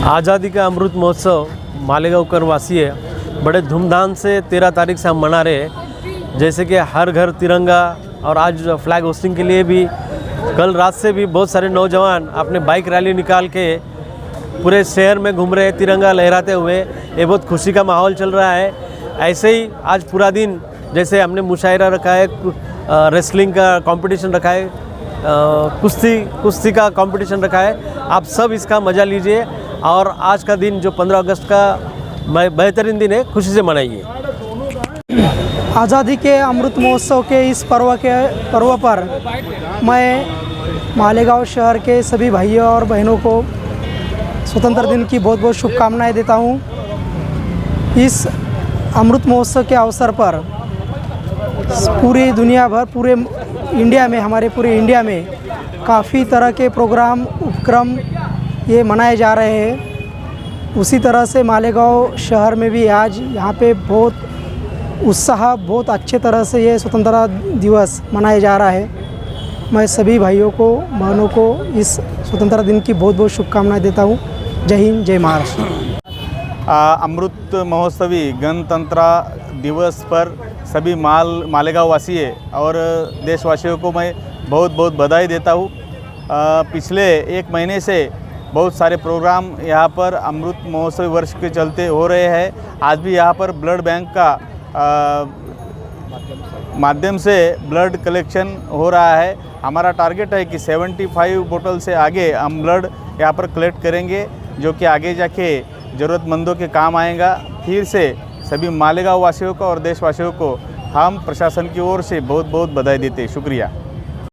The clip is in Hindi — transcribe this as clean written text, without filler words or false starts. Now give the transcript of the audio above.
आज़ादी का अमृत महोत्सव मालेगांव वासी बड़े धूमधाम से 13 तारीख से हम मना रहे हैं। जैसे कि हर घर तिरंगा, और आज फ्लैग होस्टिंग के लिए भी कल रात से भी बहुत सारे नौजवान अपने बाइक रैली निकाल के पूरे शहर में घूम रहे हैं तिरंगा लहराते हुए। ये बहुत खुशी का माहौल चल रहा है। ऐसे ही आज पूरा दिन जैसे हमने मुशायरा रखा है, रेसलिंग का कंपटीशन रखा है, कुश्ती का कंपटीशन रखा है। आप सब इसका मज़ा लीजिए और आज का दिन जो 15 अगस्त का बेहतरीन दिन है, खुशी से मनाइए। आज़ादी के अमृत महोत्सव के इस पर्व पर मैं मालेगांव शहर के सभी भाइयों और बहनों को स्वतंत्र दिन की बहुत बहुत शुभकामनाएं देता हूं। इस अमृत महोत्सव के अवसर पर पूरी दुनिया भर, पूरे इंडिया में, हमारे पूरे इंडिया में काफ़ी तरह के प्रोग्राम, उपक्रम ये मनाए जा रहे हैं। उसी तरह से मालेगांव शहर में भी आज यहाँ पे बहुत उत्साह, बहुत अच्छे तरह से ये स्वतंत्रता दिवस मनाया जा रहा है। मैं सभी भाइयों को, बहनों को इस स्वतंत्रता दिन की बहुत बहुत शुभकामनाएं देता हूँ। जय हिंद, जय महाराष्ट्र। अमृत महोत्सवी गणतंत्र दिवस पर सभी मालेगांव वासी और देशवासियों को मैं बहुत बहुत बधाई देता हूँ। पिछले एक महीने से बहुत सारे प्रोग्राम यहाँ पर अमृत महोत्सवी वर्ष के चलते हो रहे हैं। आज भी यहाँ पर ब्लड बैंक का माध्यम से ब्लड कलेक्शन हो रहा है। हमारा टारगेट है कि 75 बोतल से आगे हम ब्लड यहाँ पर कलेक्ट करेंगे, जो कि आगे जाके ज़रूरतमंदों के काम आएगा। फिर से सभी मालेगांव वासियों को और देशवासियों को हम प्रशासन की ओर से बहुत बहुत बधाई देते हैं। शुक्रिया।